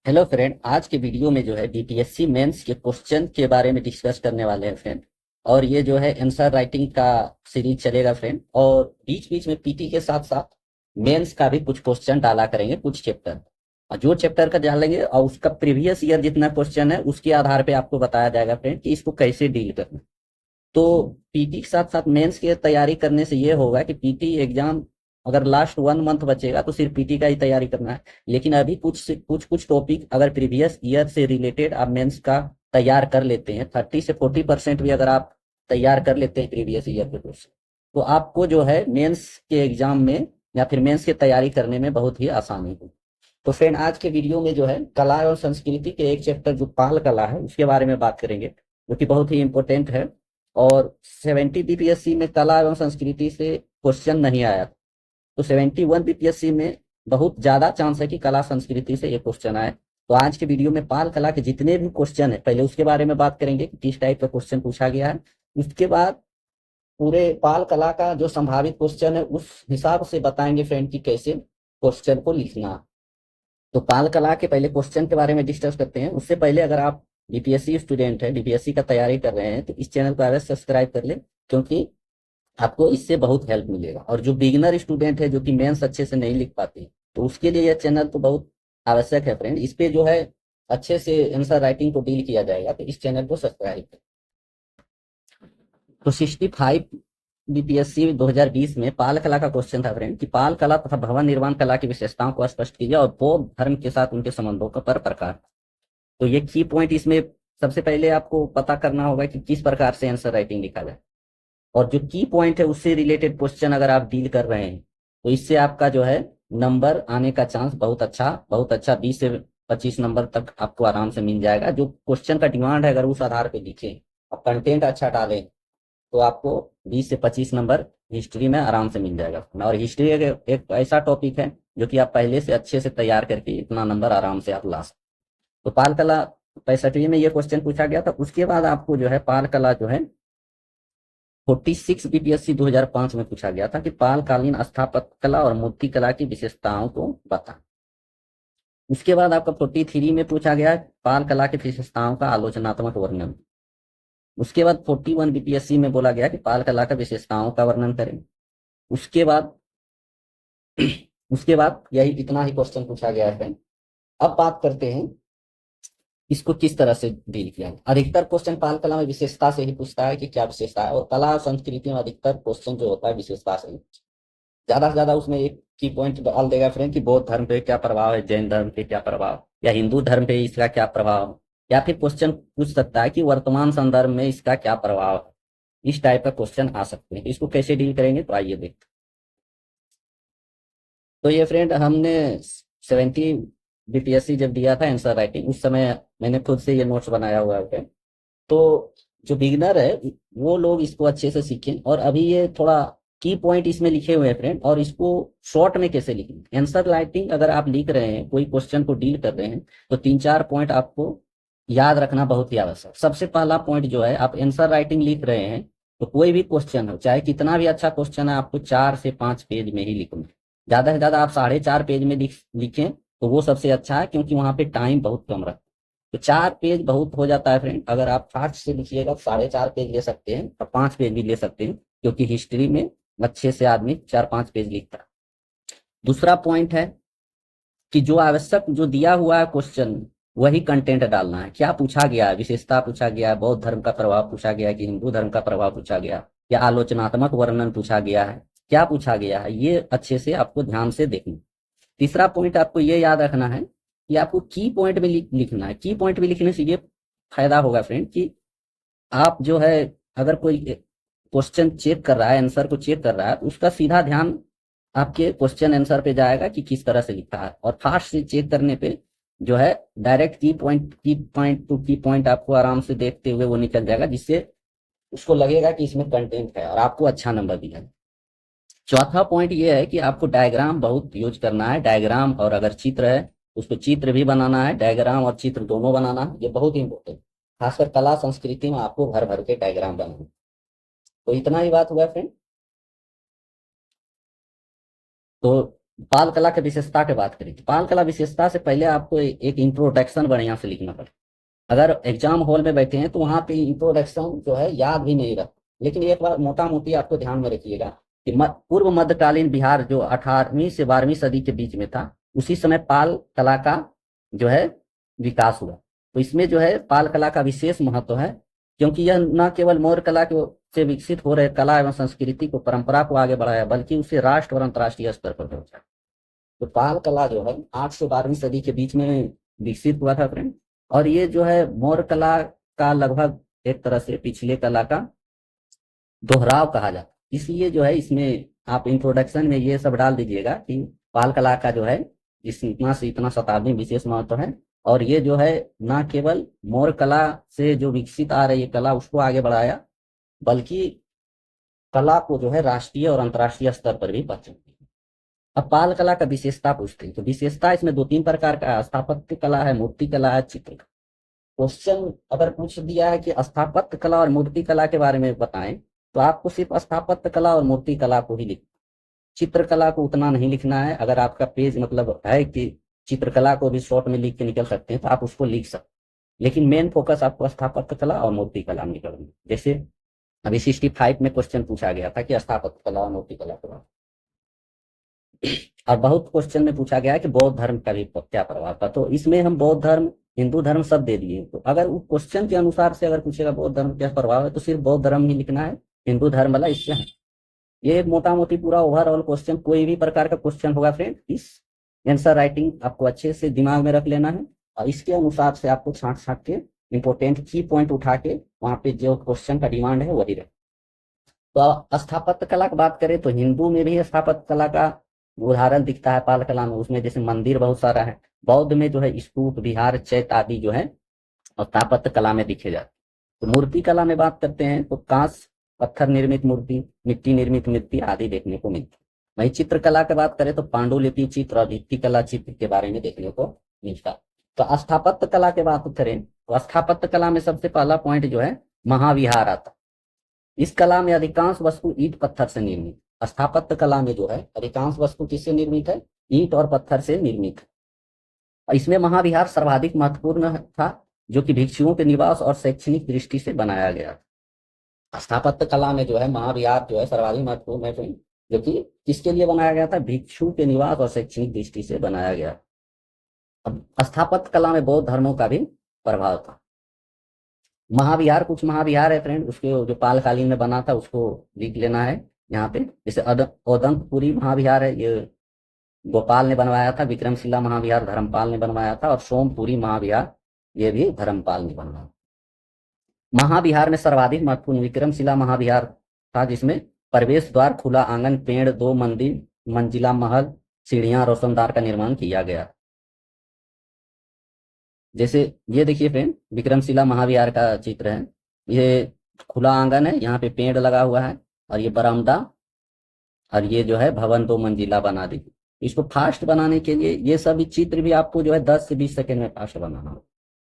Hello friend, आज के video में जो है बीपीएससी मेंस के क्वेश्चन के बारे में डिस्कस करने वाले हैं फ्रेंड। और ये जो है आंसर राइटिंग का सीरीज चलेगा फ्रेंड। और बीच बीच में पीटी के साथ साथ मेंस का भी कुछ क्वेश्चन डाला करेंगे, कुछ चैप्टर और जो चैप्टर का डालेंगे और उसका प्रीवियस ईयर जितना क्वेश्चन है उसके आधार पे आपको बताया जाएगा फ्रेंड कि इसको कैसे डील करना। तो पीटी के साथ साथ मेंस की तैयारी करने से ये होगा कि पीटी एग्जाम अगर लास्ट 1 मंथ बचेगा तो सिर्फ पीटी का ही तैयारी करना है। लेकिन अभी कुछ टॉपिक अगर प्रीवियस ईयर से रिलेटेड आप मेंस का तैयार कर लेते हैं, 30 से 40% भी अगर आप तैयार कर लेते हैं प्रीवियस ईयर के क्वेश्चन, तो आपको जो है मेंस के एग्जाम में या फिर मेंस की तैयारी करने में बहुत ही आसानी होगी। तो फ्रेंड, आज के वीडियो में जो है कला और संस्कृति के एक चैप्टर जो पाल कला है उसके बारे में बात करेंगे, जो कि बहुत ही इंपॉर्टेंट है। और 70 बीपीएससी में कला एवं संस्कृति से क्वेश्चन नहीं आया, तो 71 बीपीएससी में बहुत ज्यादा चांस है कि कला संस्कृति से ये क्वेश्चन आए। तो आज के वीडियो में पाल कला के जितने भी क्वेश्चन है पहले उसके बारे में बात करेंगे कि किस टाइप का क्वेश्चन पूछा गया है। उसके बाद पूरे पाल कला का जो संभावित क्वेश्चन है उस हिसाब से बताएंगे फ्रेंड कि कैसे क्वेश्चन को लिखना। तो पाल कला के पहले क्वेश्चन के बारे में डिस्कस करते हैं। उससे पहले अगर आप बीपीएससी स्टूडेंट है, बीपीएससी का तैयारी कर रहे हैं, तो इस चैनल को अवश्य सब्सक्राइब कर ले, क्योंकि आपको इससे बहुत हेल्प मिलेगा। और जो बिगिनर स्टूडेंट है जो कि मेंस अच्छे से नहीं लिख पाते, तो उसके लिए यह चैनल तो बहुत आवश्यक है फ्रेंड। इस पे जो है अच्छे से आंसर राइटिंग को डील किया जाएगा, तो इस चैनल को सब्सक्राइब करें। तो 65 बीपीएससी 2020 में पाल कला का क्वेश्चन था फ्रेंड कि पाल कला तथा भवन निर्माण कला की विशेषताओं को स्पष्ट कीजिए और बौद्ध धर्म के साथ उनके संबंधों का पर प्रकार। तो ये की पॉइंट इसमें सबसे पहले आपको पता करना होगा कि किस प्रकार से आंसर राइटिंग लिखा जाए। और जो की पॉइंट है उससे रिलेटेड क्वेश्चन अगर आप डील कर रहे हैं, तो इससे आपका जो है नंबर आने का चांस बहुत अच्छा 20 से 25 नंबर तक आपको आराम से मिल जाएगा। जो क्वेश्चन का डिमांड है अगर उस आधार पे लिखे और कंटेंट अच्छा डालें, तो आपको 20 से 25 नंबर हिस्ट्री में आराम से मिल जाएगा। और हिस्ट्री एक ऐसा टॉपिक है जो कि आप पहले से अच्छे से तैयार करके इतना नंबर आराम से आप ला सकते। तो पाल कला 65 में ये क्वेश्चन पूछा गया था। उसके बाद आपको जो है पाल कला जो है 46 बीपीएससी 2005 में पूछा गया था कि पालकालीन स्थापत्य कला और मूर्ति कला की विशेषताओं को बता। उसके बाद आपका 43 में पूछा गया पाल कला की विशेषताओं का आलोचनात्मक वर्णन। उसके बाद 41 बीपीएससी में बोला गया कि पाल कला का विशेषताओं का वर्णन करें। उसके बाद उसके बाद यही इतना ही क्वेश्चन पूछा गया है। अब बात करते हैं इसको किस तरह से डील किया है। अधिकतर क्वेश्चन पाल कला में विशेषता से ही पूछता है कि क्या विशेषता है, और कला और संस्कृति में अधिकतर क्वेश्चन जो होता है विशेषता से ही। ज्यादा से ज्यादा उसमें एक की पॉइंट डाल देगा फ्रेंड कि बौद्ध धर्म पे क्या प्रभाव है, जैन धर्म पे क्या प्रभाव, या हिंदू धर्म पे इसका क्या प्रभाव। या फिर क्वेश्चन पूछ सकता है कि वर्तमान संदर्भ में इसका क्या प्रभाव है। इस टाइप का क्वेश्चन आ सकते हैं। इसको कैसे डील करेंगे, तो आइए देखते हैं। तो ये फ्रेंड हमने 70 बीपीएससी जब दिया था आंसर राइटिंग, उस समय मैंने खुद से ये नोट्स बनाया हुआ है। तो जो बिगिनर है वो लोग इसको अच्छे से सीखें। और अभी ये थोड़ा की पॉइंट इसमें लिखे हुए हैं फ्रेंड, और इसको शॉर्ट में कैसे लिखें। आंसर राइटिंग अगर आप लिख रहे हैं, कोई क्वेश्चन को डील कर रहे हैं, तो 3-4 पॉइंट आपको याद रखना बहुत ही आवश्यक। सबसे पहला पॉइंट जो है, आप आंसर राइटिंग लिख रहे हैं तो कोई भी क्वेश्चन हो, चाहे कितना भी अच्छा क्वेश्चन है, आपको 4 से 5 पेज में ही लिखना है। ज्यादा से ज्यादा आप 4.5 पेज में लिखें तो वो सबसे अच्छा है, क्योंकि वहां पे टाइम बहुत कम रखता है। तो 4 पेज बहुत हो जाता है फ्रेंड। अगर आप फास्ट से लिखिएगा तो 4.5 पेज ले सकते हैं और 5 पेज भी ले सकते हैं, क्योंकि हिस्ट्री में अच्छे से आदमी 4-5 पेज लिखता है। दूसरा पॉइंट है कि जो आवश्यक जो दिया हुआ है क्वेश्चन, वही कंटेंट डालना है। क्या पूछा गया है, विशेषता पूछा गया है, बौद्ध धर्म का प्रभाव पूछा गया है कि हिंदू धर्म का प्रभाव पूछा गया, या आलोचनात्मक वर्णन पूछा गया है, क्या पूछा गया है, ये अच्छे से आपको ध्यान से देखना। तीसरा पॉइंट आपको ये याद रखना है कि आपको की पॉइंट में लिखना है। की पॉइंट में लिखने से ये फायदा होगा फ्रेंड कि आप जो है अगर कोई क्वेश्चन चेक कर रहा है, आंसर को चेक कर रहा है, तो उसका सीधा ध्यान आपके क्वेश्चन आंसर पे जाएगा कि किस तरह से लिखा है। और फास्ट से चेक करने पे जो है डायरेक्ट की पॉइंट टू की पॉइंट आपको आराम से देखते हुए वो निकल जाएगा, जिससे उसको लगेगा कि इसमें कंटेंट है और आपको अच्छा नंबर दिया है। चौथा पॉइंट ये है कि आपको डायग्राम बहुत यूज करना है। डायग्राम, और अगर चित्र है उसको चित्र भी बनाना है, डायग्राम और चित्र दोनों बनाना है। ये बहुत ही इंपॉर्टेंट, खासकर कला संस्कृति में आपको भर भर के डायग्राम बनाना है। तो इतना ही बात हुआ फ्रेंड। तो पाल कला की विशेषता की बात करें तो पाल कला विशेषता से पहले आपको एक इंट्रोडक्शन बढ़िया से लिखना पड़ेगा। अगर एग्जाम हॉल में बैठे हैं तो वहां पे इंट्रोडक्शन जो है याद भी नहीं रहा, लेकिन एक बार मोटा मोटी आपको ध्यान में रखिएगा कि पूर्व मध्यकालीन बिहार जो 18वीं से 12वीं सदी के बीच में था, उसी समय पाल कला का जो है विकास हुआ। तो इसमें जो है पाल कला का विशेष महत्व है, क्योंकि यह न केवल मौर्य कला के से विकसित हो रहे कला एवं संस्कृति को परंपरा को आगे बढ़ाया, बल्कि उसे राष्ट्र और अंतर्राष्ट्रीय स्तर पर पहुंचाया। तो पाल कला जो है 8 से 12वीं सदी के बीच में विकसित हुआ था फ्रेंड। और ये जो है मौर्य कला का लगभग एक तरह से पिछले कला का दोहराव कहा जाता है। इसलिए जो है इसमें आप इंट्रोडक्शन में ये सब डाल दीजिएगा कि पाल कला का जो है इतना से इतना शताब्दी विशेष महत्व है, और ये जो है न केवल मौर्य कला से जो विकसित आ रही है कला उसको आगे बढ़ाया, बल्कि कला को जो है राष्ट्रीय और अंतर्राष्ट्रीय स्तर पर भी पहुंचाया। अब पाल कला का विशेषता पूछते हैं, तो विशेषता इसमें 2-3 प्रकार का है, स्थापत्य कला है, मूर्ति कला है, चित्र। क्वेश्चन अगर पूछ दिया है कि स्थापत्य कला और मूर्ति कला के बारे में बताएं, तो आपको सिर्फ स्थापत्य कला और मूर्ति कला को ही लिखना, चित्रकला को उतना नहीं लिखना है। अगर आपका पेज मतलब है कि चित्रकला को भी शॉर्ट में लिख के निकल सकते हैं तो आप उसको लिख सकते, लेकिन मेन फोकस आपको स्थापत्य कला और मूर्ति कला में निकलना। जैसे अभी 65 में क्वेश्चन पूछा गया था कि स्थापत्य कला और मूर्ति कला के बारे में, और बहुत क्वेश्चन में पूछा गया है कि बौद्ध धर्म का भी क्या प्रभाव था, तो इसमें हम बौद्ध धर्म हिंदू धर्म सब दे दिए। तो अगर वो क्वेश्चन के अनुसार से अगर पूछेगा बौद्ध धर्म क्या प्रभाव है, तो सिर्फ बौद्ध धर्म ही लिखना है, हिंदू धर्म वाला इससे है। ये एक मोटा मोटी पूरा ओवरऑल क्वेश्चन, कोई भी प्रकार का क्वेश्चन होगा फ्रेंड, इस आंसर राइटिंग आपको अच्छे से दिमाग में रख लेना है, और इसके अनुसार से आपको छांट छांट के इंपोर्टेंट की पॉइंट उठा के वहां पे जो क्वेश्चन का डिमांड है वही रहे। तो स्थापत्य कला की बात करें तो हिंदू में भी स्थापत्य कला का उदाहरण दिखता है पाल कला में, उसमें जैसे मंदिर बहुत सारा है। बौद्ध में जो है स्तूप, विहार, चैत्य आदि जो है स्थापत्य कला में दिखे जाते। तो मूर्ति कला में बात करते हैं तो कांस, पत्थर निर्मित मूर्ति, मिट्टी निर्मित मूर्ति आदि देखने को मिलती है। वही चित्रकला की बात करें तो पांडुलिपि चित्र और भित्ति कला चित्र के बारे में देखने को मिलता है। तो स्थापत्य कला की बात करें तो स्थापत्य कला में सबसे पहला पॉइंट जो है महाविहार आता। इस कला में अधिकांश वस्तु ईंट पत्थर से निर्मित। स्थापत्य कला में जो है अधिकांश वस्तु किससे निर्मित है, ईंट और पत्थर से निर्मित है। इसमें महाविहार सर्वाधिक महत्वपूर्ण था, जो कि भिक्षुओं के निवास और शैक्षणिक दृष्टि से बनाया गया। स्थापत्य कला में जो है महाविहार जो है सर्वाधिक महत्वपूर्ण है, जो कि किसके लिए बनाया गया था, भिक्षु के निवास और शैक्षणिक दृष्टि से बनाया गया। अब स्थापत्य कला में बौद्ध धर्मों का भी प्रभाव था। महाविहार, कुछ महाविहार है फ्रेंड, उसके जो पालकालीन में बना था उसको लिख लेना है यहाँ पे। जैसे औदंतपुरी महाविहार है, ये गोपाल ने बनवाया था। विक्रमशिला महाविहार धर्मपाल ने बनवाया था, और सोमपुरी महाविहार ये भी धर्मपाल ने बनवाया। महाविहार में सर्वाधिक महत्वपूर्ण विक्रमशिला महाविहार था, जिसमें प्रवेश द्वार, खुला आंगन, पेड़, 2 मंदिर, मंजिला महल, सीढ़ियां, रोशनदार का निर्माण किया गया। जैसे ये देखिए फ्रेंड, विक्रमशिला महाविहार का चित्र है। ये खुला आंगन है, यहाँ पे पेड़ लगा हुआ है, और ये बरामदा, और ये जो है भवन 2 मंजिला बना दी। इसको फास्ट बनाने के लिए ये सभी चित्र भी आपको जो है 10 से 20 सेकंड में फास्ट बनाना होगा।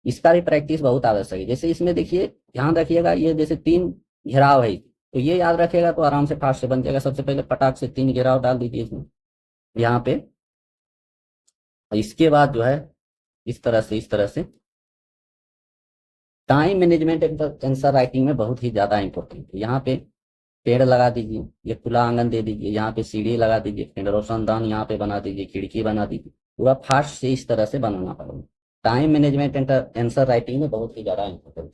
इसका भी प्रैक्टिस बहुत आवश्यक है। जैसे इसमें देखिए, ध्यान रखिएगा, ये जैसे 3 घेराव है, तो ये याद रखेगा तो आराम से फास्ट से बन जाएगा। सबसे पहले पटाख से 3 घेराव डाल दीजिए इसमें, यहाँ पे। और इसके बाद जो है इस तरह से टाइम मैनेजमेंट आंसर राइटिंग में बहुत ही ज्यादा इंपॉर्टेंट है। यहाँ पे पेड़ लगा दीजिए, ये खुला आंगन दे दीजिए, यहाँ पे सीढ़ी लगा दीजिए, फिर रोशनदान यहाँ पे बना दीजिए, खिड़की बना दीजिए। पूरा फास्ट से इस तरह से बनाना पड़ेगा। टाइम मैनेजमेंट आंसर राइटिंग में बहुत ही ज्यादा इंपॉर्टेंट है।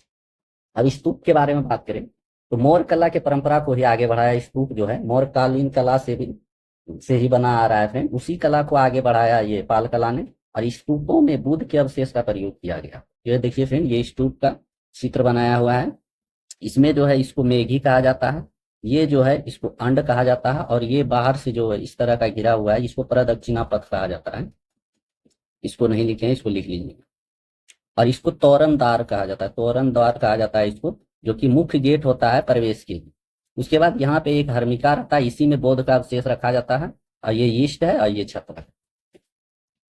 अब स्तूप के बारे में बात करें तो मौर्य कला के परंपरा को ही आगे बढ़ाया। स्तूप जो है मौर्यकालीन कला से ही बना आ रहा है फ्रेंड, उसी कला को आगे बढ़ाया ये पाल कला ने। और स्तूपों में बुद्ध के अवशेष का प्रयोग किया गया। ये देखिए फ्रेंड, ये स्तूप का चित्र बनाया हुआ है। इसमें जो है इसको मेघी कहा जाता है, ये जो है इसको अंड कहा जाता है, और ये बाहर से जो है इस तरह का घिरा हुआ है, इसको प्रदक्षिणा पथ कहा जाता है। इसको नहीं लिखे, इसको लिख लीजिए। और इसको तोरण द्वार कहा जाता है, तोरण द्वार कहा जाता है इसको, जो कि मुख्य गेट होता है प्रवेश के लिए। उसके बाद यहाँ पे एक हर्मिका रहता है, इसी में बौद्ध का अवशेष रखा जाता है, और ये ईस्ट है और ये छत्र है।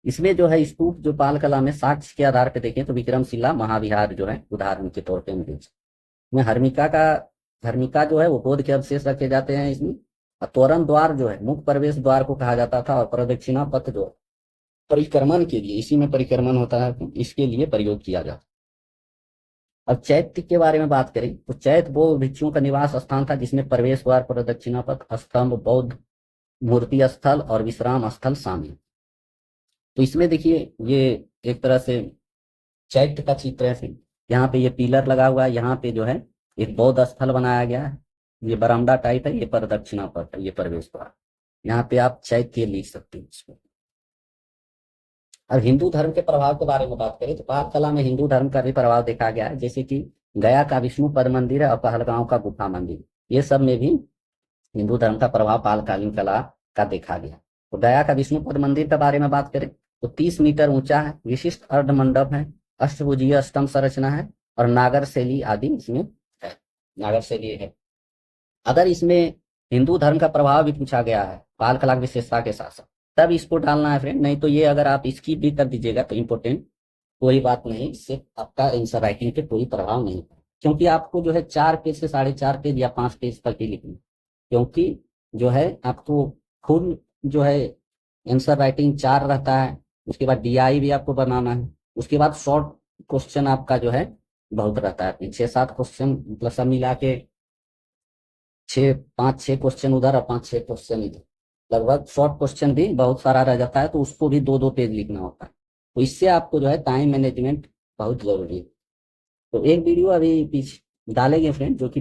इसमें जो है स्तूप जो पाल कला में साक्ष्य के आधार पर देखें तो विक्रमशिला महाविहार जो है उदाहरण के तौर पर में हर्मिका जो है वो बौद्ध के अवशेष रखे जाते हैं इसमें। और तोरण द्वार जो है मुख्य प्रवेश द्वार को कहा जाता था, और प्रदक्षिणा पथ जो है परिक्रमण के लिए, इसी में परिक्रमण होता है तो इसके लिए प्रयोग किया जाता। अब चैत्य के बारे में बात करें तो चैत्य वो भिक्षुओं का निवास स्थान था जिसमें प्रवेश द्वार, प्रदक्षिणा पथ, स्तंभ, बौद्ध मूर्ति स्थल और विश्राम स्थल शामिल। तो इसमें देखिए ये एक तरह से चैत्य का चित्र है। यहाँ पे ये पिलर लगा हुआ है, यहाँ पे जो है एक बौद्ध स्थल बनाया गया है, ये बरामदा टाइप है, ये प्रदक्षिणा पथ है, ये प्रवेश द्वार। यहाँ पे आप चैत्य लिख सकते हैं इसको। अब हिंदू धर्म के प्रभाव के बारे में बात करें तो पाल कला में हिंदू धर्म का भी प्रभाव देखा गया है, जैसे कि गया का विष्णु पद मंदिर है और पहलगांव का गुफा मंदिर, ये सब में भी हिंदू धर्म का प्रभाव पालकालीन कला का देखा गया। तो गया का विष्णु पद मंदिर के बारे में बात करें तो 30 मीटर ऊंचा है, विशिष्ट अर्ध मंडप है, अष्टभुजीय स्तंभ संरचना है और नागर शैली आदि इसमें है, नागर शैली है। अगर इसमें हिंदू धर्म का प्रभाव भी पूछा गया है पाल कला की विशेषता के साथ साथ, तब इसको डालना है फ्रेंड, नहीं तो ये अगर आप इसकी भी कर दीजिएगा तो इम्पोर्टेंट कोई बात नहीं, इससे आपका आंसर राइटिंग पे कोई प्रभाव नहीं, क्योंकि आपको जो है 4 पेज से 4.5 पेज या 5 पेज तक ही लिखना, क्योंकि जो है आपको फुल जो है आंसर राइटिंग 4 रहता है, उसके बाद डीआई भी आपको बनाना है, उसके बाद शॉर्ट क्वेश्चन आपका जो है बहुत रहता है, 6-7 क्वेश्चन मतलब सब मिला के 5-6 क्वेश्चन उधर और 5-6 क्वेश्चन इधर, लगभग शॉर्ट क्वेश्चन भी बहुत सारा रह जाता है, तो उसको भी 2-2 पेज लिखना होता है। तो इससे आपको जो है टाइम मैनेजमेंट बहुत जरूरी है। तो एक वीडियो अभी पीछे डालेंगे फ्रेंड, जो कि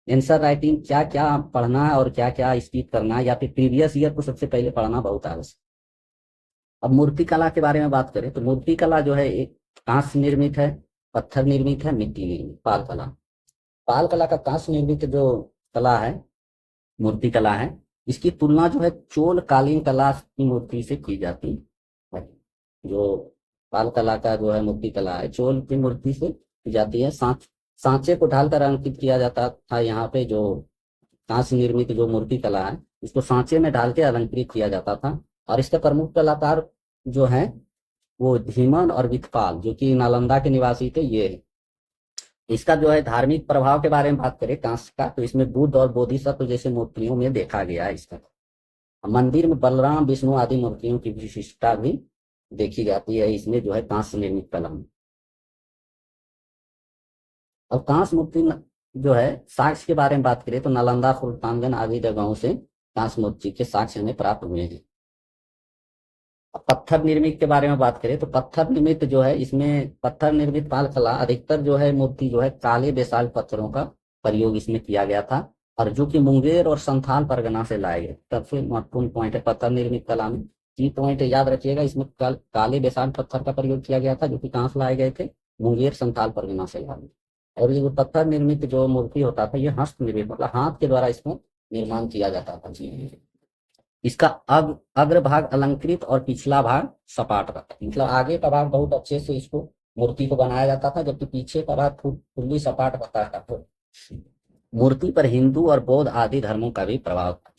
आंसर राइटिंग क्या क्या पढ़ना है और क्या क्या स्किप करना है, या फिर प्रीवियस ईयर को सबसे पहले पढ़ना बहुत आवश्यक। अब मूर्ति कला के बारे में बात करें तो मूर्ति कला जो है एक कांस्य निर्मित है, पत्थर निर्मित है, मिट्टी निर्मित पाल कला। पाल कला का कांस्य निर्मित जो कला है, मूर्ति कला है, इसकी तुलना जो है चोल कालीन कला की मूर्ति से की जाती है। जो पाल कला का जो है मूर्ति कला है चोल की मूर्ति से की जाती है। सांचे को ढालकर अंकित किया जाता था। यहाँ पे जो कांस्य निर्मित जो मूर्ति कला है इसको सांचे में ढाल के अलंकृत किया जाता था, और इसके प्रमुख कलाकार जो है वो धीमन और विथपाल जो कि नालंदा के निवासी थे, ये है। इसका जो है धार्मिक प्रभाव के बारे में बात करें कांस्य का, तो इसमें बुद्ध और बोधिसत्व जैसे मूर्तियों में देखा गया है इसका। मंदिर में बलराम विष्णु आदि मूर्तियों की विशिष्टता भी देखी जाती है इसमें जो है कांस्य निर्मित कला में। अब कांस्य मूर्ति जो है साक्ष्य के बारे में बात करें तो नालंदा, सुल्तानगंज आदि जगहों से कांस्य मूर्ति के साक्ष्य हमें प्राप्त हुए हैं। अब पत्थर निर्मित के बारे में बात करें तो पत्थर निर्मित जो है इसमें पत्थर निर्मित पाल कला अधिकतर जो है मूर्ति जो है काले बेसाल्ट पत्थरों का प्रयोग इसमें किया गया था, और जो कि मुंगेर और संथाल परगना से लाए गए। सबसे महत्वपूर्ण पॉइंट है पत्थर निर्मित कला में, की पॉइंट याद रखिएगा, इसमें काले बेसाल्ट पत्थर का प्रयोग किया गया था जो कि कहाँ से लाए गए थे, मुंगेर संथाल परगना से लाए गए। और ये जो पत्थर निर्मित जो मूर्ति होता था ये हस्त निर्मित मतलब हाथ के द्वारा इसको निर्माण किया जाता था। इसका अग्र भाग अलंकृत और पिछला भाग सपाट रहता है, मतलब आगे का भाग बहुत अच्छे से इसको मूर्ति को बनाया जाता था, जबकि पीछे का भाग फुल्ली सपाट रहता था। तो मूर्ति पर हिंदू और बौद्ध आदि धर्मों का भी प्रभाव था।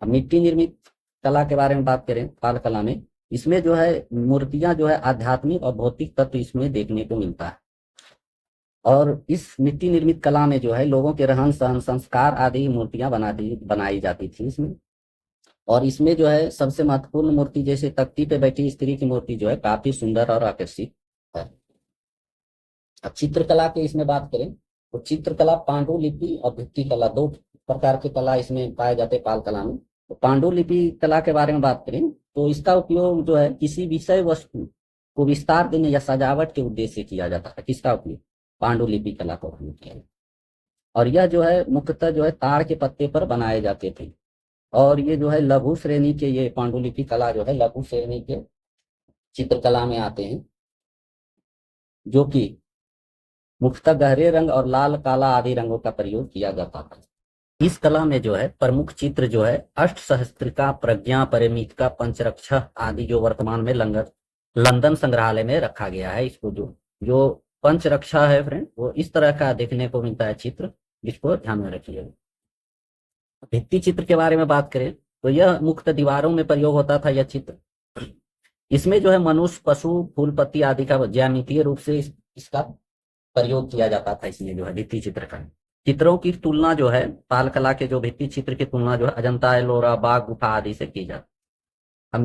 अब मिट्टी निर्मित कला के बारे में बात करें पाल कला में, इसमें जो है मूर्तियां जो है आध्यात्मिक और भौतिक तत्व इसमें देखने को मिलता है, और इस मिट्टी निर्मित कला में जो है लोगों के रहन सहन संस्कार आदि मूर्तियां बनाई जाती थी इसमें। और इसमें जो है सबसे महत्वपूर्ण मूर्ति जैसे तख्ती पे बैठी स्त्री की मूर्ति जो है काफी सुंदर और आकर्षित है। अब चित्रकला की इसमें बात करें तो चित्रकला पांडुलिपि और भित्ति कला 2 प्रकार की कला इसमें पाए जाते पाल कला में। तो पांडुलिपि कला के बारे में बात करें तो इसका उपयोग जो है किसी विषय वस्तु को विस्तार देने या सजावट के उद्देश्य से किया जाता है। किसका उपयोग, पांडुलिपि कला का उपयोग किया, और यह जो है मुख्यतः जो है ताड़ के पत्ते पर बनाए जाते थे। और ये जो है लघु श्रेणी के, ये पांडुलिपि कला जो है लघु श्रेणी के चित्रकला में आते हैं, जो कि मुख्यतः गहरे रंग और लाल काला आदि रंगों का प्रयोग किया जाता था। इस कला में जो है प्रमुख चित्र जो है अष्ट सहस्त्रिका, प्रज्ञा, परिमितिका, पंचरक्षा आदि जो वर्तमान में लंदन संग्रहालय में रखा गया है। इसको जो पंचरक्षा है फ्रेंड वो इस तरह का देखने को मिलता है चित्र, जिसको ध्यान में रखिएगा। भित्ति चित्र के बारे में बात करें तो यह मुख्य दीवारों में प्रयोग होता था यह चित्र। इसमें जो है मनुष्य, पशु, फूल पत्ती आदि का ज्यामितीय रूप से इसका प्रयोग किया जाता था इसमें जो है भित्ति चित्र का। चित्रों की तुलना जो है पाल कला के जो भित्ति चित्र की तुलना जो है अजंता एलोरा बाग गुफा आदि से की जाती है। अब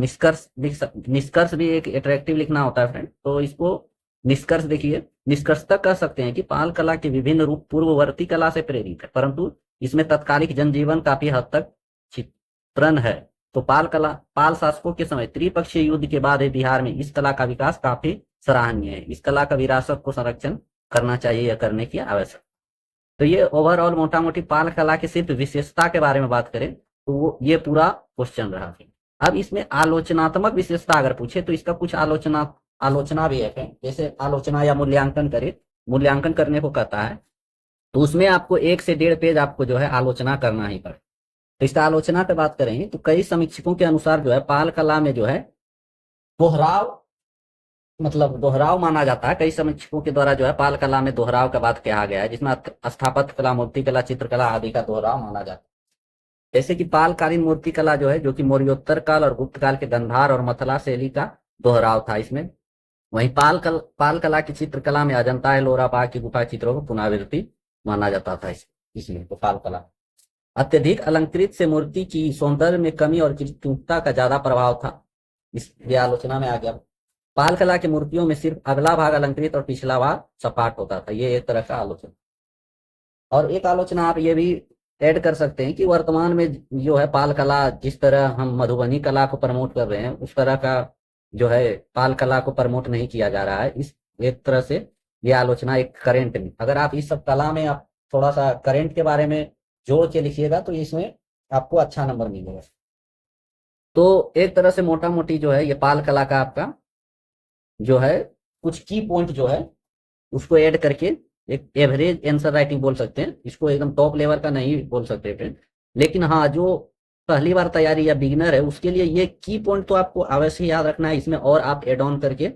निष्कर्ष भी एक अट्रैक्टिव लिखना होता है फ्रेंड, तो इसको निष्कर्ष देखिए, निष्कर्षतः कह सकते हैं कि पाल कला के विभिन्न रूप पूर्ववर्ती कला से प्रेरित है, परंतु इसमें तत्कालिक जनजीवन काफी हद तक चित्रण है। तो पाल शासकों के समय त्रिपक्षीय युद्ध के बाद बिहार में इस कला का विकास काफी सराहनीय है। इस कला का विरासत को संरक्षण करना चाहिए या करने की आवश्यकता। तो ये ओवरऑल मोटा मोटी पाल कला के सिर्फ विशेषता के बारे में बात करें तो वो ये पूरा क्वेश्चन रहा। अब इसमें आलोचनात्मक विशेषता अगर पूछे तो इसका कुछ आलोचना भी है। जैसे आलोचना या मूल्यांकन करने को कहता है, तो उसमें आपको 1 से 1.5 पेज आपको जो है आलोचना करना ही पड़े। तो इसका आलोचना पे बात करेंगे तो कई समीक्षकों के अनुसार जो है पाल कला में जो है दोहराव माना जाता है। कई समीक्षकों के द्वारा जो है पाल कला में दोहराव का बात कहा गया है, जिसमें स्थापत्य कला, मूर्ति कला, चित्रकला आदि का दोहराव माना जाता है। जैसे कि पालकालीन मूर्ति कला जो है, जो कि मौर्योत्तर काल और गुप्त काल के गंधार और मथला शैली का दोहराव था इसमें। वहीं पाल कला की चित्रकला में अजंता एलोरा बाग की गुफा चित्रों को पुनरावृत्ति माना जाता था। इसमें तो पाल कला अत्यधिक अलंकृत से मूर्ति की सौंदर्य में कमी और कृत्रिमता का ज्यादा प्रभाव था। इस आलोचना में आ गया। पाल कला की मूर्तियों में सिर्फ अगला भाग अलंकृत और पिछला भाग सपाट होता था। ये एक तरह का आलोचना। और एक आलोचना आप ये भी ऐड कर सकते हैं कि वर्तमान में जो है पाल कला, जिस तरह हम मधुबनी कला को प्रमोट कर रहे हैं उस तरह का जो है पाल कला को प्रमोट नहीं किया जा रहा है। इस एक तरह से ये आलोचना एक करेंट में, अगर आप इस सब कला में आप थोड़ा सा करेंट के बारे में जोड़ के लिखिएगा तो इसमें आपको अच्छा नंबर मिलेगा। तो एक तरह से मोटा मोटी जो है ये पाल कला का आपका जो है कुछ की पॉइंट जो है उसको ऐड करके एक एवरेज आंसर राइटिंग बोल सकते हैं। इसको एकदम टॉप लेवल का नहीं बोल सकते फ्रेंड, लेकिन हाँ जो पहली बार तैयारी या बिगिनर है उसके लिए ये की पॉइंट तो आपको अवश्य याद रखना है। इसमें और आप एड ऑन करके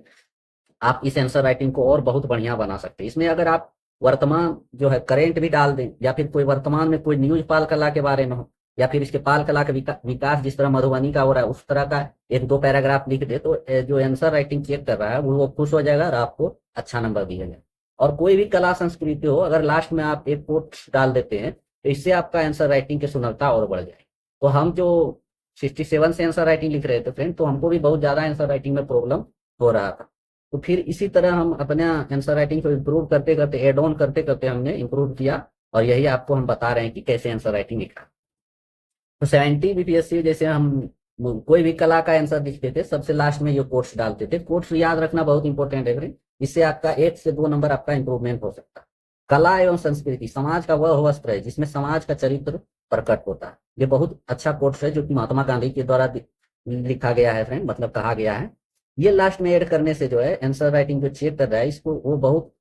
आप इस आंसर राइटिंग को और बहुत बढ़िया बना सकते हैं। इसमें अगर आप वर्तमान जो है करेंट भी डाल दें, या फिर कोई वर्तमान में कोई न्यूज पाल कला के बारे में हो, या फिर इसके पाल कला का विकास जिस तरह मधुबनी का हो रहा है उस तरह का 1-2 पैराग्राफ लिख दे, तो जो आंसर राइटिंग चेक कर रहा है वो खुश हो जाएगा और आपको अच्छा नंबर दिया। और कोई भी कला संस्कृति हो, अगर लास्ट में आप एक कोट डाल देते हैं तो इससे आपका आंसर राइटिंग की सुंदरता और बढ़ जाएगी। तो हम जो 67 से आंसर राइटिंग लिख रहे थे फ्रेंड, तो हमको भी बहुत ज्यादा आंसर राइटिंग में प्रॉब्लम हो रहा था। तो फिर इसी तरह हम अपने आंसर राइटिंग को इम्प्रूव करते करते, एड ऑन करते करते हमने इम्प्रूव किया, और यही आपको हम बता रहे हैं कि कैसे आंसर राइटिंग लिखा। तो 70 बीपीएससी जैसे हम कोई भी कला का आंसर लिखते थे सबसे लास्ट में ये कोट्स डालते थे। कोट्स याद रखना बहुत इंपॉर्टेंट है फ्रेंड, इससे आपका 1 से 2 नंबर आपका इंप्रूवमेंट हो सकता है। कला एवं संस्कृति समाज का वह वस्त्र है जिसमें समाज का चरित्र प्रकट होता है। ये बहुत अच्छा कोट्स है जो कि महात्मा गांधी के द्वारा लिखा गया है फ्रेंड, मतलब कहा गया है। ये लास्ट में ऐड करने से जो है आंसर राइटिंग जो चेक कर रहा है इसको वो बहुत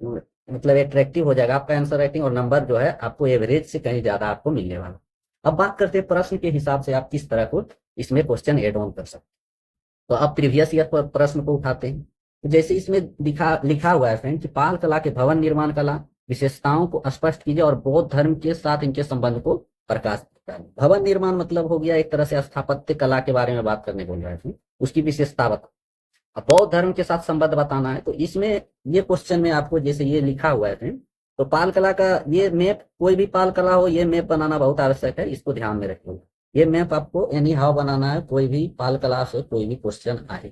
मतलब अट्रैक्टिव हो जाएगा आपका आंसर राइटिंग, और नंबर जो है आपको एवरेज से कहीं ज्यादा आपको मिलने वाला। अब बात करते हैं प्रश्न के हिसाब से आप किस तरह को इसमें क्वेश्चन एड ऑन कर सकते हैं। तो अब प्रीवियस ईयर पर प्रश्न को उठाते हैं। तो जैसे इसमें लिखा हुआ है फ्रेंड कि पाल कला के भवन निर्माण कला विशेषताओं को स्पष्ट कीजिए और बौद्ध धर्म के साथ इनके संबंध को प्रकाशित करें। भवन निर्माण मतलब हो गया एक तरह से स्थापत्य कला के बारे में बात करने बोल रहा है, उसकी विशेषता बता। अब बौद्ध धर्म के साथ संबंध बताना है, तो इसमें ये क्वेश्चन में आपको जैसे ये लिखा हुआ है फ्रेंड, तो पाल कला का ये मैप, कोई भी पाल कला हो ये मैप बनाना बहुत आवश्यक है, इसको ध्यान में रखिए। ये मैप आपको एनी हाउ बनाना है, कोई भी पाल कला से कोई भी क्वेश्चन आए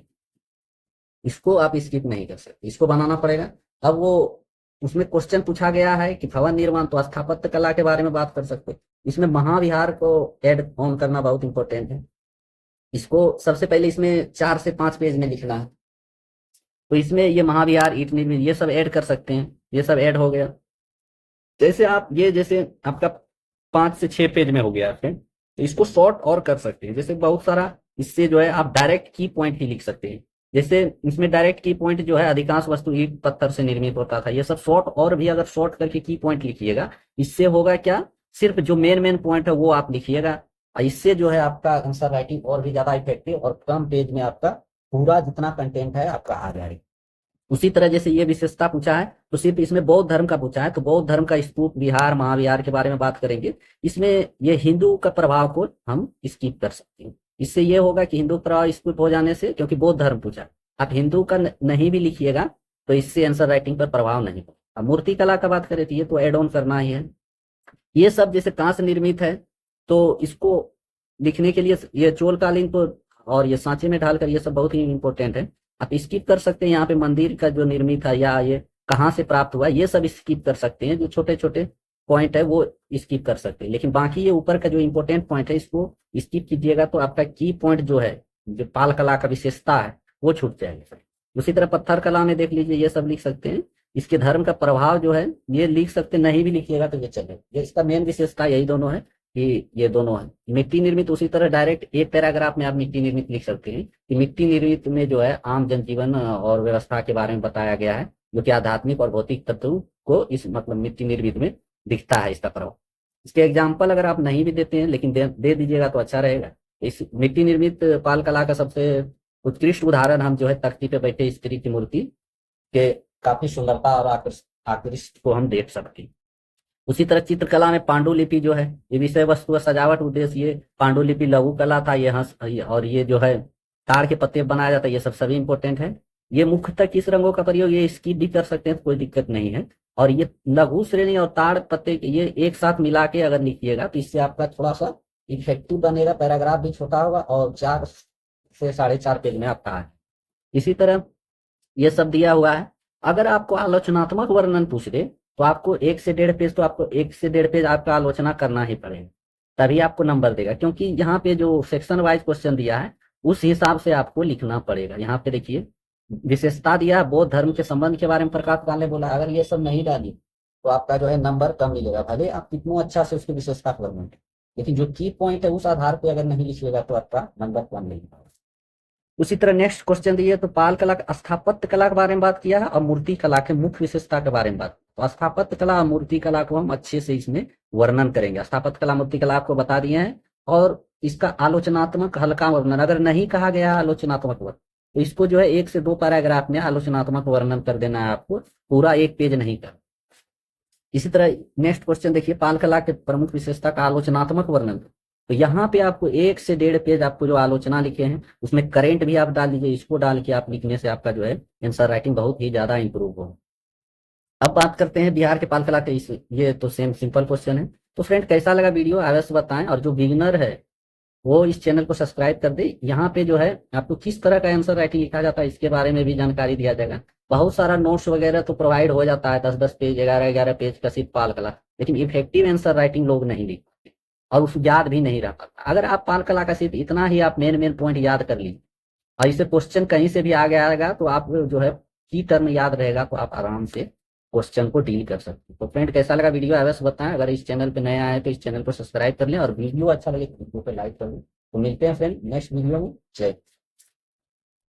इसको आप स्किप नहीं कर सकते, इसको बनाना पड़ेगा। अब वो उसमें क्वेश्चन पूछा गया है कि भवन निर्माण, तो स्थापत्य कला के बारे में बात कर सकते। इसमें महाविहार को ऐड ऑन करना बहुत इंपॉर्टेंट है। इसको सबसे पहले इसमें 4 से 5 पेज में लिखना है। तो इसमें ये महाविहार, ईट निर्मित, ये सब ऐड कर सकते हैं। ये सब ऐड हो गया। जैसे आप ये जैसे आपका 5 से 6 पेज में हो गया फ्रेंड, तो इसको शॉर्ट और कर सकते हैं। जैसे बहुत सारा इससे जो है आप डायरेक्ट की पॉइंट ही लिख सकते हैं। जैसे इसमें डायरेक्ट की पॉइंट जो है अधिकांश वस्तु ईंट पत्थर से निर्मित होता था, ये सब शॉर्ट, और भी अगर शॉर्ट करके की पॉइंट लिखिएगा इससे होगा क्या, सिर्फ जो मेन पॉइंट है वो आप लिखिएगा। इससे जो है आपका आंसर राइटिंग और भी ज्यादा इफेक्टिव और कम पेज में आपका पूरा जितना कंटेंट है आपका आ जाएगा। उसी तरह जैसे ये विशेषता पूछा है तो सिर्फ इसमें बौद्ध धर्म का पूछा है, तो बौद्ध धर्म का स्तूप, विहार, महाविहार के बारे में बात करेंगे। इसमें ये हिंदू का प्रभाव को हम स्किप कर सकते हैं। इससे ये होगा कि हिंदू प्रभाव स्किप हो जाने से, क्योंकि बौद्ध धर्म पूछा, आप हिंदू का नहीं भी लिखिएगा तो इससे आंसर राइटिंग पर प्रभाव नहीं पड़ेगा। अब मूर्ति कला का बात करें तो ये तो एड ऑन करना ही है। ये सब जैसे कहाँ से निर्मित है, तो इसको लिखने के लिए ये चोलकालीन तो और ये सांचे में ढालकर, ये सब बहुत ही इंपॉर्टेंट है। आप स्किप कर सकते हैं यहाँ पे मंदिर का जो निर्मित है या ये कहाँ से प्राप्त हुआ, ये सब स्किप कर सकते हैं। जो छोटे छोटे पॉइंट है वो स्किप कर सकते हैं, लेकिन बाकी ये ऊपर का जो इंपॉर्टेंट पॉइंट है इसको स्किप कीजिएगा तो आपका की पॉइंट जो है, जो पाल कला का विशेषता है, वो छूट जाएगा। उसी तरह पत्थर कला में देख लीजिए, ये सब लिख सकते हैं। इसके धर्म का प्रभाव जो है ये लिख सकते, नहीं भी लिखिएगा तो ये चलेगा। ये इसका मेन विशेषता यही दोनों है कि ये दोनों है मिट्टी निर्मित। उसी तरह डायरेक्ट एक पैराग्राफ में आप मिट्टी निर्मित लिख सकते हैं कि मिट्टी निर्मित में जो है आम जनजीवन और व्यवस्था के बारे में बताया गया है, जो कि आध्यात्मिक और भौतिक तत्वों को इस मतलब मिट्टी निर्मित में दिखता है इसका प्रभाव। इसके एग्जाम्पल अगर आप नहीं भी देते हैं लेकिन दे दीजिएगा तो अच्छा रहेगा। इस मिट्टी निर्मित पाल कला का सबसे उत्कृष्ट उदाहरण हम जो है तख्ती पे बैठे स्त्री की मूर्ति के काफी सुंदरता और आकृष्ट को हम देख सकते हैं। उसी तरह चित्रकला में पांडुलिपि जो है, ये विषय वस्तु सजावट उद्देश्य, ये पांडुलिपि लघु कला था, ये हंस और ये जो है ताड़ के पत्ते बनाया जाता है, ये सब सभी इंपॉर्टेंट है। ये मुख्यतः किस रंगों का प्रयोग, ये स्किप भी कर सकते हैं, कोई दिक्कत नहीं है। और ये लघु श्रेणी और ताड़ पत्ते ये एक साथ मिला के अगर लिखिएगा तो इससे आपका थोड़ा सा इफेक्टिव बनेगा, पैराग्राफ भी छोटा होगा और 4 से 4.5 पेज में आपका है। इसी तरह ये सब दिया हुआ है। अगर आपको आलोचनात्मक वर्णन पूछ दे तो आपको 1 से 1.5 पेज, तो आपको 1 से 1.5 पेज आपका आलोचना करना ही पड़ेगा, तभी आपको नंबर देगा। क्योंकि यहाँ पे जो सेक्शन वाइज क्वेश्चन दिया है उस हिसाब से आपको लिखना पड़ेगा। यहाँ पे देखिए विशेषता दिया, बौद्ध धर्म के संबंध के बारे में प्रकाश डालने बोला। अगर ये सब नहीं डाली तो आपका जो है नंबर कम मिलेगा, भले आप कितना अच्छा से उसकी विशेषता का वर्णन, लेकिन जो की पॉइंट है उस आधार पे अगर नहीं लिखिएगा तो आपका नंबर कम मिलेगा। उसी तरह नेक्स्ट क्वेश्चन दिए तो पाल कला, स्थापत्य कला के बारे में बात किया है और मूर्ति कला के मुख्य विशेषता के बारे में बात। तो स्थापत्य कला और मूर्ति कला को हम अच्छे से इसमें वर्णन करेंगे। स्थापत्य कला मूर्ति कला आपको बता दिए हैं, और इसका आलोचनात्मक हल्का वर्णन अगर नहीं कहा गया आलोचनात्मक वर्णन तो इसको जो है 1 से 2 पैराग्राफ में आलोचनात्मक वर्णन कर देना है आपको, पूरा 1 पेज नहीं कर। इसी तरह नेक्स्ट क्वेश्चन देखिए, पाल कला के प्रमुख विशेषता का आलोचनात्मक वर्णन। तो यहाँ पे आपको 1 से 1.5 पेज आपको जो आलोचना लिखे हैं उसमें करेंट भी आप डाल दीजिए। इसको डाल के आप लिखने से आपका जो है आंसर राइटिंग बहुत ही ज्यादा इंप्रूव हो। अब बात करते हैं बिहार के पाल कला के, ये तो सेम सिंपल क्वेश्चन है। तो फ्रेंड कैसा लगा वीडियो अवश्य बताएं, और जो बिगिनर है वो इस चैनल को सब्सक्राइब कर दे। यहाँ पे जो है आपको किस तरह का आंसर राइटिंग लिखा जाता है इसके बारे में भी जानकारी दिया जाएगा। बहुत सारा नोट्स वगैरह तो प्रोवाइड हो जाता है, 10-10 पेज 11-11 पेज का सिर्फ पाल कला, लेकिन इफेक्टिव आंसर राइटिंग लोग नहीं लिख पाते और उस याद भी नहीं रह पाता। अगर आप पाल कला का सिर्फ इतना ही आप मेन पॉइंट याद कर लीजिए और इसे क्वेश्चन कहीं से भी आगे आएगा तो आप जो है की टर्म याद रहेगा तो आप आराम से क्वेश्चन को डील कर सकते हैं। तो फ्रेंड कैसा लगा वीडियो अवश्य बताएं। अगर इस चैनल पे नए आए तो इस चैनल को सब्सक्राइब कर लें और वीडियो अच्छा लगे तो वीडियो पे लाइक कर लें। तो मिलते हैं फ्रेंड नेक्स्ट वीडियो में। जय